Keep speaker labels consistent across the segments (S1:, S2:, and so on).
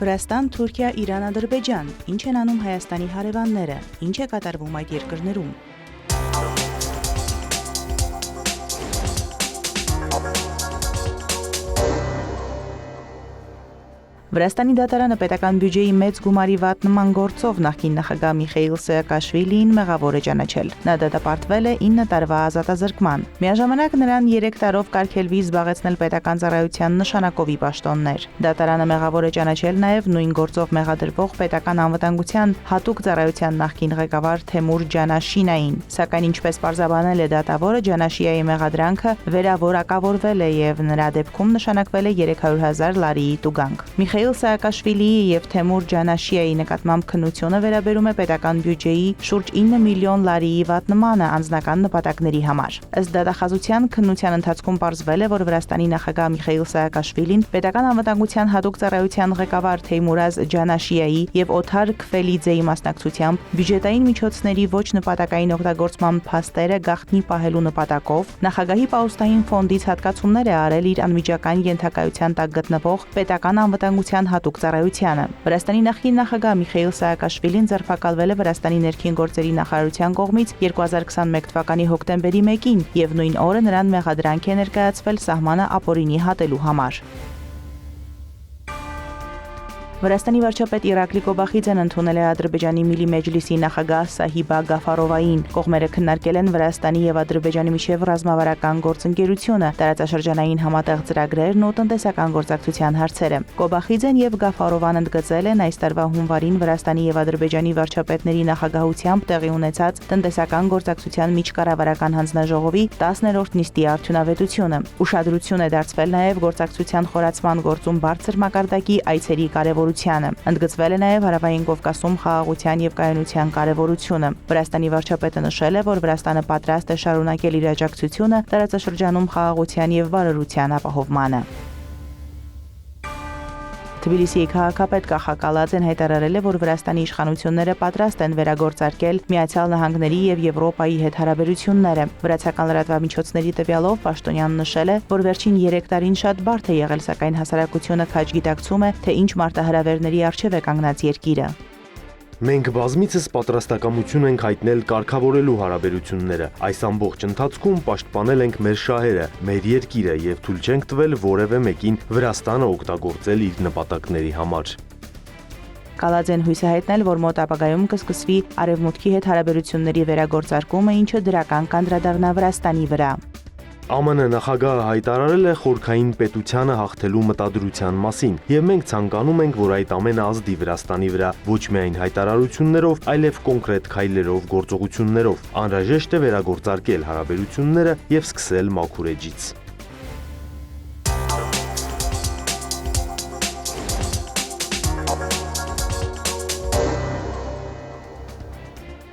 S1: Վրաստան, Թուրքիա, Իրան, Ադրբեջան, ինչ են անում Հայաստանի հարևանները, ինչ է կատարվում այդ երկրներում։ Վրաստանի դատարանը պետական բյուջեի մեծ գումարի վատնման գործով նախկին նախագահ Միխեիլ Սաակաշվիլիին մեղավոր է ճանաչել։ Նա դատապարտվել է 9 տարվա ազատազրկման։ Միաժամանակ նրան 3 տարով կարգելվի զբաղեցնել պետական ծառայության նշանակովի պաշտոններ։ Դատարանը մեղավոր է ճանաչել նաև նույն գործով մեղադրվող պետական անվտանգության հատուկ ծառայության նախկին ղեկավար Թեմուր Ջանաշինային, սակայն ինչպես պարզաբանել է դատավորը, Ջանաշիայի մեղադրանքը վերավորակավորվել է եւ նրա դեպքում նշանակվել է 300,000 լարիի տուգանք։ Միխեիլ Սաակաշվիլիի եւ Թեմուր Ջանաշիայի նկատմամբ քննությունը վերաբերում է պետական բյուջեի շուրջ 9 միլիոն լարիի վատնմանը անձնական նպատակների համար։ Ըստ դատախազության քննության ընթացքում պարզվել է, որ Վրաստանի նախագահ Միխեիլ Սաակաշվիլին պետական անվտանգության հատուկ ծառայության ղեկավար Թեյմուրազ Ջանաշիայի եւ Օթար Քֆելիձեի մասնակցությամբ բյուջետային միջոցների ոչ նպատակային օգտագործման փաստերը գաղտնի պահելու նպատակով նախագահի պահուստային ֆոնդից հատկացումներ է արել իր անմիջական ենթակայության տակ գտնվող պետական անվտանգության հատուկ ծառայությանը։ Վրաստանի նախկին նախագահ Միխեիլ Սաակաշվիլին ձերբակալվել է Վրաստանի ներքին գործերի նախարարության կողմից 2021 թվականի հոկտեմբերի 1-ին եւ նույն օրը նրան մեղադրանք է ներկայացվել սահմանը ապօրինի հատելու համար։ Վրաստանի վարչապետ Իրակլի Կոբախիձեն ընդունել է Ադրբեջանի Միլի Մեջլիսի նախագահ Սահիբա Գաֆարովային։ Կողմերը քննարկել են Վրաստանի եւ Ադրբեջանի միջև ռազմավարական գործընկերությունը, տարածաշրջանային համատեղ ծրագրերն ու տնտեսական գործակցության հարցերը։ Կոբախիձեն եւ Գաֆարովան ընդգծել են այս տարվա հունվարին Վրաստանի եւ Ադրբեջանի վարչապետների նախագահությամբ տեղի ունեցած տնտեսական գործակցության միջկառավարական հանձնաժողովի 10-րդ նիստի արդյունավետությունը։ Ուշադրություն է դարձվել նաեւ գործակցության խորացման գործում բարձր մակարդակի այցերի կարևորությանը։ Ընդգծվել է նաև Հարավային Կովկասում խաղաղության եւ կայունության կարևորությունը։ Վրաստանի վարչապետը նշել է, որ Վրաստանը պատրաստ է շարունակել իր աջակցությունը տարածաշրջանում խաղաղության եւ բարօրության ապահովմանը։ Թբիլիսիի քաղաքապետ Կախա Կալաձեն հայտարարել է, որ Վրաստանի իշխանությունները պատրաստ են վերագործարկել Միացյալ Նահանգների եւ Եվրոպայի հետ հարաբերությունները։ Վրացական լրատվամիջոցների տվյալով Պաշտոնյանն նշել է, որ վերջին 3 տարին շատ բարդ է եղել, սակայն հասարակությունը քաջ գիտակցում է, թե ինչ մարտահրավերների առջև է կանգնած երկիրը։
S2: Մենք բազմիցս պատրաստակամություն ենք հայտնել կարգավորելու հարաբերությունները։ Այս ամբողջ ընթացքում պաշտպանել ենք մեր շահերը, մեր երկիրը եւ թույլ չենք տվել որևէ մեկին Վրաստանը օգտագործել իր նպատակների համար։
S1: Կալաձեն հույս է հայտնել, որ մոտ ապագայում կսկսվի Արևմուտքի հետ հարաբերությունների վերագործարկումը, ինչը դրական կանդրադառնա Վրաստանի վրա։
S2: ԱՄՆ նախագահը հայտարարել է խորքային պետությանը հաղթելու մտադրության մասին, եւ մենք ցանկանում ենք, որ այդ ամենը ազդի Վրաստանի վրա ոչ միայն հայտարարություններով, այլև կոնկրետ քայլերով, գործողություններով։ Անհրաժեշտ է վերագործարկել հարաբերությունները եւ սկսել մաքուր էջից։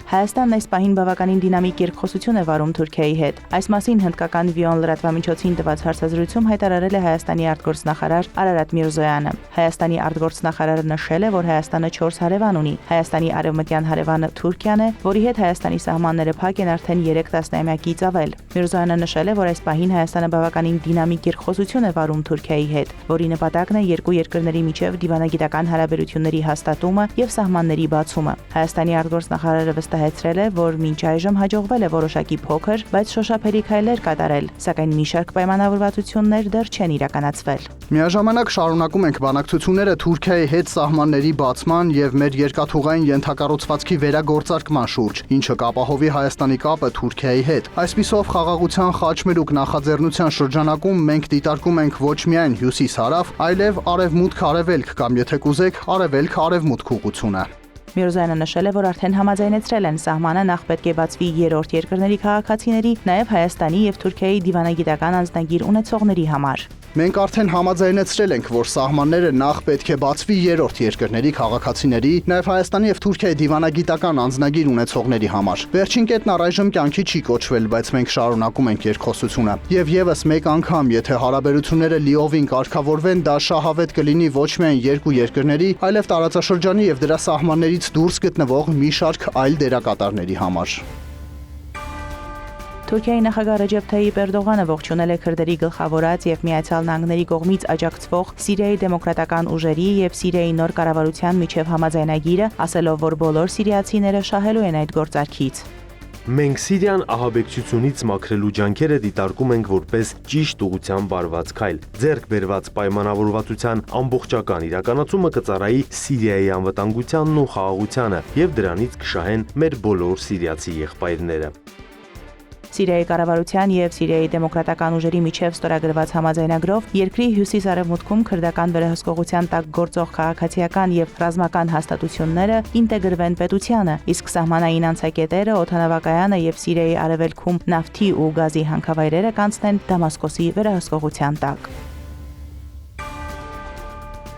S1: Հայաստանն այս պահին բավականին դինամիկ երկխոսություն է վարում Թուրքիայի հետ։ Այս մասին հնդկական Վիոն լրատվամիջոցին տված հարցազրույցում հայտարարել է Հայաստանի արտգործնախարար Արարատ Միրզոյանը։ Հայաստանի արտգործնախարարը նշել է, որ Հայաստանը 4 հարևան ունի։ Հայաստանի արևմտյան հարևանը Թուրքիան է, որի հետ Հայաստանի սահմանները փակ են արդեն 3 տասնամյակից ավել։ Միրզոյանը նշել է, որ այս պահին Հայաստանը բավականին դինամիկ երկխոսություն է վարում Թուրքիայի հետ, որի նպատակն է երկու երկրների միջև դիվանագիտական հարաբերությունների հաստատումը եւ սահմանների բացումը։ Հայաստանի արտգործնախարարը հայցրել է, որ մինչ այժմ հաջողվել է որոշակի փոքր, բայց շոշափելի քայլեր կատարել, սակայն մի շարք պայմանավորվածություններ դեռ չեն իրականացվել։
S3: Միաժամանակ շարունակում ենք բանակցությունները Թուրքիայի հետ սահմանների բացման եւ մեր երկաթուղային ենթակառուցվածքի վերագործարկման շուրջ, ինչը կապահովի Հայաստանի կապը Թուրքիայի հետ։ Այսպիսով խաղաղության խաչմերուկ նախաձեռնության շրջանակում մենք դիտարկում ենք ոչ միայն հյուսիս-հարավ, այլև արևմուտք-արևելք կամ եթե կուզեք, արևելք-արևմուտք ուղղությունը։
S1: Միրզոյանը նշել է, որ արդեն համաձայնեցրել են սահմանը նախ պետք է բացվի երրորդ երկրների քաղաքացիների, նաև Հայաստանի եւ Թուրքիայի դիվանագիտական անձնագիր ունեցողների համար։
S3: Մենք արդեն համաձայնեցրել ենք, որ սահմանները նախ պետք է բացվի երրորդ երկրների քաղաքացիների, նաև Հայաստանի եւ Թուրքիայի դիվանագիտական անձնագիր ունեցողների համար։ Վերջին կետն առայժմ կյանքի չի կոչվել, բայց մենք շարունակում ենք երկխոսությունը։ Եվ եւս մեկ անգամ, եթե հարաբերությունները լիովին կարգավորվեն, դա շահավետ կլինի ոչ միայն երկու երկրների, այլև տարածաշրջանի եւ դրա սահմաններից դուրս գտնվող մի շարք այլ դերակատարների համար։
S1: Թուրքիայի նախագահ Ռեջեփ Թայիպ Էրդողանը ողջունել է քրդերի գլխավորած եւ Միացյալ Նահանգների կողմից աջակցվող Սիրիայի դեմոկրատական ուժերի եւ Սիրիայի նոր կառավարության միջև համաձայնագիրը, ասելով, որ բոլոր սիրիացիները շահելու են այդ գործարքից։
S2: Մենք Սիրիան ահաբեկչությունից մաքրելու ջանքերը դիտարկում ենք որպես ճիշտ ուղղությամբ արված քայլ։ Ձեռք բերված պայմանավորվածության ամբողջական իրականացումը կծառայի Սիրիայի անվտանգությանն ու խաղաղությանը եւ դրանից կշահեն մեր բոլոր սիրիացի եղբայրները։
S1: Սիրիայի կառավարության եւ Սիրիայի դեմոկրատական ուժերի միջև ստորագրված համաձայնագրով երկրի հյուսիս-արևմուտքում քրդական վերահսկողության տակ գործող քաղաքացիական եւ ռազմական հաստատությունները ինտեգրվեն պետությանը, իսկ սահմանային անցակետերը, օդանավակայանը եւ Սիրիայի արևելքում նավթի ու գազի հանքավայրերը կանցնեն Դամասկոսի վերահսկողության տակ։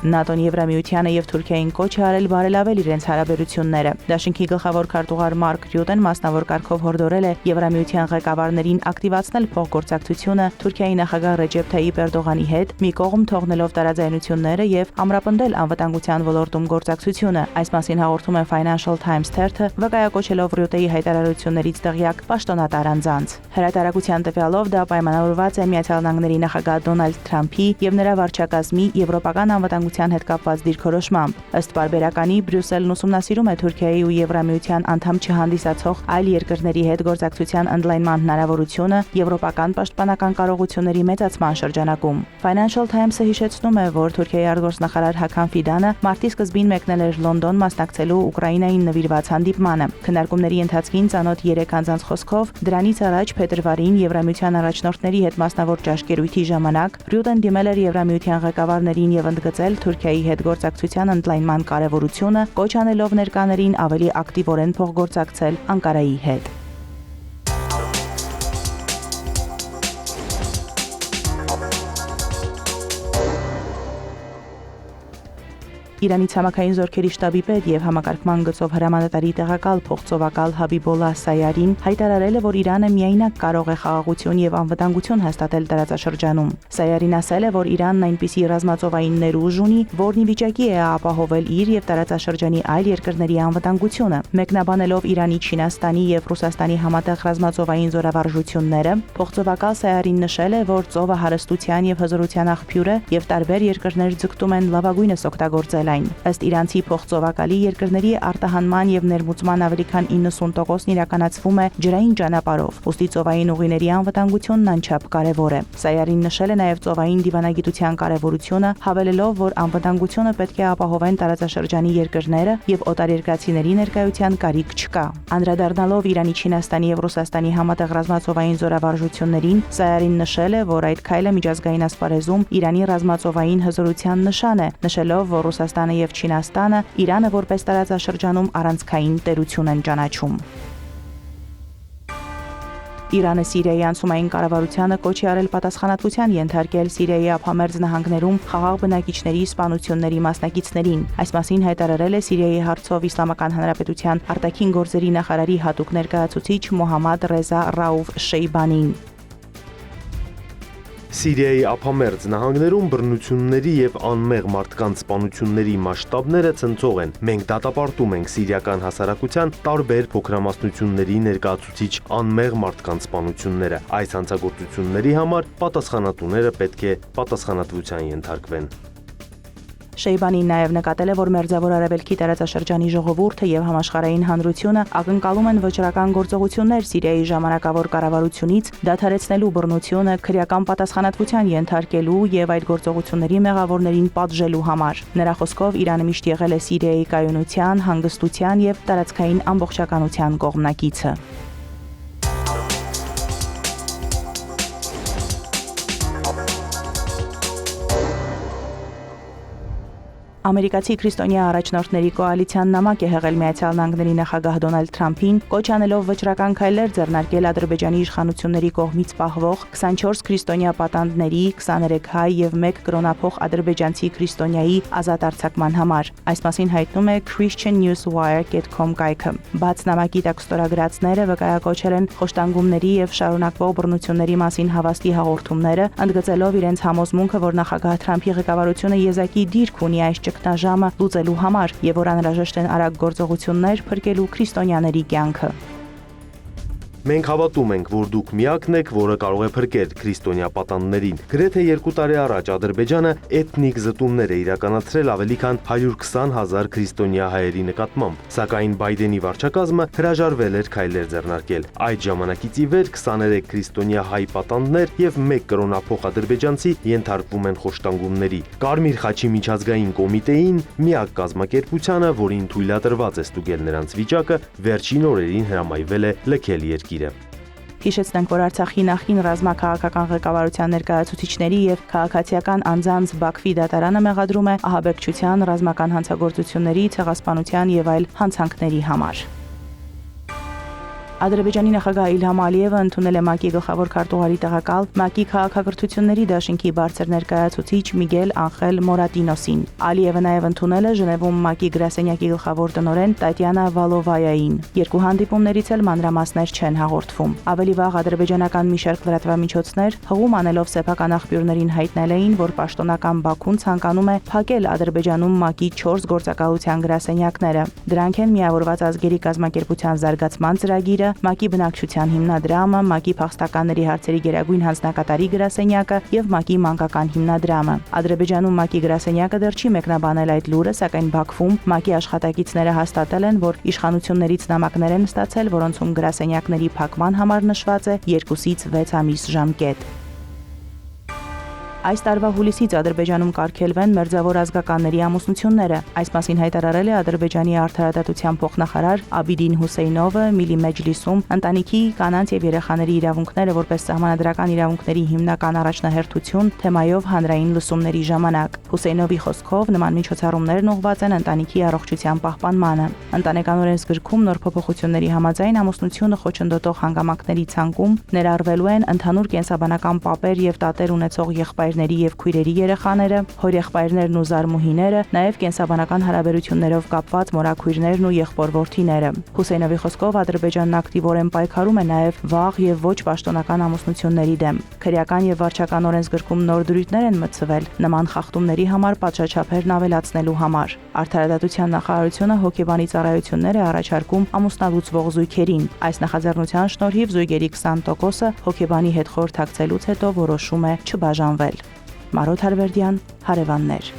S1: ՆԱՏՕ-ն Եվրամիությանը եւ Թուրքիային կոչ է արել բարելավել իրենց հարաբերությունները։ Դաշինքի գլխավոր քարտուղար Մարկ Ռյուտեն մասնավոր կարգով հորդորել է Եվրամիության ղեկավարներին ակտիվացնել փոխգործակցությունը Թուրքիայի նախագահ Ռեջեփ Թայիպ Էրդողանի հետ, մի կողմ թողնելով տարաձայնությունները եւ ամրապնդել անվտանգության ոլորտում գործակցությունը։ Այս մասին հաղորդում է Financial Times թերթը, վկայակոչելով Ռյուտեի հայտարարություններից տեղյակ պաշտոնատար անձանց։ Հրատարակության տվյալով դա պայմանավորված է Միացյալ Նահանգների նախագահ Դոնալդ Թրամփի եւ նրա վարչակազմի եվրոպական անվտանգության հետ կապված դիրքորոշմամբ։ Ըստ պարբերականի Բրյուսելն ուսումնասիրում է Թուրքիայի ու Եվրամիության անդամ չհանդիսացող այլ երկրների հետ գործակցության ընդլայնման հնարավորությունը եվրոպական պաշտպանական կարողությունների մեծացման շրջանակում։ Financial Times-ը հիշեցնում է, որ Թուրքիայի արտգործնախարար Հական Ֆիդանը մարտի սկզբին մեկնել էր Լոնդոն մասնակցելու Ուկրաինային նվիրված հանդիպմանը։ Քննարկումների ընթացքին ծանոթ 3 անձանց խոսքով դրանից առաջ փետրվարին Եվրամիության առաջնորդների հետ մասնավոր ճաշկերույթի ժամանակ Ռյուտեն դիմել էր Եվրամիության ղեկավարներին եւ ընդգծել Թուրքիայի հետ գործակցության ընդլայնման կարևորությունը, կոչ անելով ներկաներին ավելի ակտիվորեն փոխգործակցել Անկարայի հետ։ Իրանի ցամաքային զորքերի շտաբի պետ եւ համակարգման գծով հրամանատարի տեղակալ փոխծովակալ Հաբիբոլլահ Սայարին հայտարարել է, որ Իրանը միայնակ կարող է խաղաղություն եւ անվտանգություն հաստատել տարածաշրջանում։ Սայարին ասել է, որ Իրանն այնպիսի ռազմածովային ներուժ ունի, որն ի վիճակի է ապահովել իր եւ տարածաշրջանի այլ երկրների անվտանգությունը։ Մեկնաբանելով Իրանի, Չինաստանի եւ Ռուսաստանի համատեղ ռազմածովային զորավարժությունները, փոխծովակալ Սայարին նշել է, որ ծովը հարստության եւ հզորության աղբյուր է եւ տարբեր երկրներ ձգտում են լավագույնս օգտագործել։ Ըստ իրանցի փոխծովակալի երկրների արտահանման եւ ներմուծման ավելի քան 90%-ն իրականացվում է ջրային ճանապարհով, ուստի ծովային ուղիների անվտանգությունն անչափ կարեւոր է։ Սայարին նշել է նաեւ ծովային դիվանագիտության կարեւորությունը, հավելելով, որ անվտանգությունը պետք է ապահովեն տարածաշրջանի երկրները եւ օտարերկրացիների ներկայության կարիք չկա։ Անդրադառնալով Իրանի, Չինաստանի եւ Ռուսաստանի համատեղ ռազմածովային զորավարժություններին, Սայարին նշել է, որ այդ քայլը միջազգային ասպարեզում Իրանի ռազմածովային հզորության նշան է, նշելով, որ Ռուսաստանը եւ Չինաստանը Իրանը որպես տարածաշրջանում առանցքային տերություն են ճանաչում։ Իրանը Սիրիայի անցումային կառավարությանը կոչ է արել պատասխանատվության ենթարկել Սիրիայի ափամերձ նահանգներում խաղաղ բնակիչների սպանությունների մասնակիցներին։ Այս մասին հայտարարել է Սիրիայի հարցով Իսլամական Հանրապետության արտաքին գործերի նախարարի հատուկ ներկայացուցիչ Մոհամմադ Ռեզա Ռաուֆ Շեյբանին։
S2: Սիրիայի ափամերձ նահանգներում բռնությունների եւ անմեղ մարդկանց սպանությունների մասշտաբները ցնցող են։ Մենք դատապարտում ենք սիրիական հասարակության տարբեր փոքրամասնությունների ներկայացուցիչ անմեղ մարդկանց սպանությունները։ Այս հանցագործությունների համար պատասխանատուները պետք է պատասխանատվության ենթարկվեն։
S1: Շեյբանին նաև նկատել է, որ Մերձավոր Արևելքի տարածաշրջանի ժողովուրդը եւ համաշխարհային հանրությունը ակնկալում են վճռական գործողություններ Սիրիայի ժամանակավոր կառավարությունից, դադարեցնելու բռնությունը, քրեական պատասխանատվության ենթարկելու եւ այդ գործողությունների մեղավորներին պատժելու համար։ Նրա խոսքով Իրանը միշտ եղել է Սիրիայի կայունության, հանգստության եւ տարածքային ամբողջականության կողմնակիցը։ Ամերիկացի քրիստոնյա առաջնորդների կոալիցիան նամակ է հղել Միացյալ Նահանգների նախագահ Դոնալդ Թրամփին, կոչ անելով վճռական քայլեր ձեռնարկել Ադրբեջանի իշխանությունների կողմից պահվող 24 քրիստոնյա պատանդների, 23 հայ եւ 1 կրոնափոխ ադրբեջանցի քրիստոնյայի ազատ արձակման համար։ Այս մասին հայտնում է christiannewswire.com կայքը։ Բաց նամակի տակ ստորագրածները վկայակոչել են խոշտանգումների եւ շարունակվող բռնությունների մասին հավաստի հաղորդումները, ընդգծելով իրենց համոզմունքը, որ նախագահ Թրամփի ղեկավարությունը եզակի դիրք ունի այս ճգնաժամը լուծելու համար եւ որ անհրաժեշտ են արագ գործողություններ փրկելու քրիստոնյաների կյանքը։
S2: Մենք հավատում ենք, որ դուք միակն եք, որը կարող է փրկել քրիստոնյա պատանդներին։ Գրեթե 2 տարի առաջ Ադրբեջանը էթնիկ զտումներ է իրականացրել ավելի քան 120,000 քրիստոնյա հայերի նկատմամբ, սակայն Բայդենի վարչակազմը հրաժարվել էր քայլեր ձեռնարկել։ Այդ ժամանակից ի վեր 23 քրիստոնյա հայ պատանդներ եւ 1 կրոնափոխ ադրբեջանցի ենթարկվում են խոշտանգումների։ Կարմիր խաչի միջազգային կոմիտեին, միակ կազմակերպությանը, որին թույլատրված է ստուգել նրանց վիճակը, վերջին օրերին հրամայվել է լքել երկիրը։
S1: Հիշեցնենք, որ Արցախի նախկին ռազմաքաղաքական ղեկավարության ներկայացուցիչների եւ քաղաքացիական անձանց Բաքվի դատարանը մեղադրում է ահաբեկչության, ռազմական հանցագործությունների, ցեղասպանության եւ այլ հանցանքների համար։ Ադրբեջանի նախագահ Իլհամ Ալիևը ընդունել է ՄԱԿ-ի գլխավոր քարտուղարի տեղակալ ՄԱԿ-ի քաղաքակրթությունների դաշինքի բարձր ներկայացուցիչ Միգել Անխել Մորատինոսին։ Ալիևը նաև ընդունել է Ժնևում ՄԱԿ-ի գրասենյակի գլխավոր տնօրեն Տատյանա Վալովայային։ Երկու հանդիպումներից էլ մանրամասներ չեն հաղորդվում։ Ավելի վաղ ադրբեջանական մի շարք լրատվամիջոցներ հղում անելով սեփական աղբյուրներին հայտնել էին, որ պաշտոնական Բաքուն ցանկանում է փակել Ադրբեջանում ՄԱԿ-ի 4 գործակալության գրասենյակները։ Դրանք են Միավորված ազգերի կազմակերպության զարգացման ծրագիրը, ՄԱԿ-ի բնակչության հիմնադրամը, ՄԱԿ-ի փախստականների հարցերի գերագույն հանձնակատարի գրասենյակը եւ ՄԱԿ-ի մանկական հիմնադրամը։ Ադրբեջանում ՄԱԿ-ի գրասենյակը դեռ չի մեկնաբանել այդ լուրը, սակայն Բաքվում ՄԱԿ-ի աշխատակիցները հաստատել են, որ իշխանություններից նամակներ են ստացել, որոնցում գրասենյակների փակման համար նշված է 2-ից 6 ամիս ժամկետ։ Այս տարվա հուլիսից Ադրբեջանում կարգելվեն մերձավոր ազգականների ամուսնությունները։ Այս մասին հայտարարել է Ադրբեջանի արդարադատության փոխնախարար Աբիդին Հուսեյնովը Միլի Մեջլիսում ընտանիքի, կանանց եւ երեխաների իրավունքները որպես սահմանադրական իրավունքների հիմնական առաջնահերթություն թեմայով հանրային լսումների ժամանակ։ Հուսեյնովի խոսքով նման միջոցառումներն ուղղված են ընտանիքի առողջության պահպանմանը։ Ընտանեկան օրենսգրքում նոր փոփոխությունների համաձայն ամուսնությունը խոչընդոտող հանգամանքների ցանկում ներառվելու են ընդհանուր կենսաբանական պապեր եւ տատեր ունեցող եղբայրների եւ քույրերի երեխաները, հորեղբայրներն ու զարմուհիները, նաեւ կենսաբանական հարաբերություններով կապված մորաքույրներն ու եղբոր-որդիները։ Հուսեյնովի խոսքով Ադրբեջանն ակտիվորեն պայքարում է նաեւ վաղ եւ ոչ պաշտոնական ամուսնությունների դեմ։ Քրեական եւ վարչական օրենսգրքում նոր դրույթներ են մտցվել նման խախտումների համար պատժաչափերն ավելացնելու համար։ Արդարադատության նախարարությունը հոգեբանի ծառայություններ է առաջարկում ամուսնալուծվող զույգերին։ Այս նախաձեռնության շնորհիվ զույգերի 20%-ը հոգեբանի հետ խորհրդակցելուց հետո որոշում է չբաժանվել։ Մարոտ Հարվերդյան, Հարևաններ։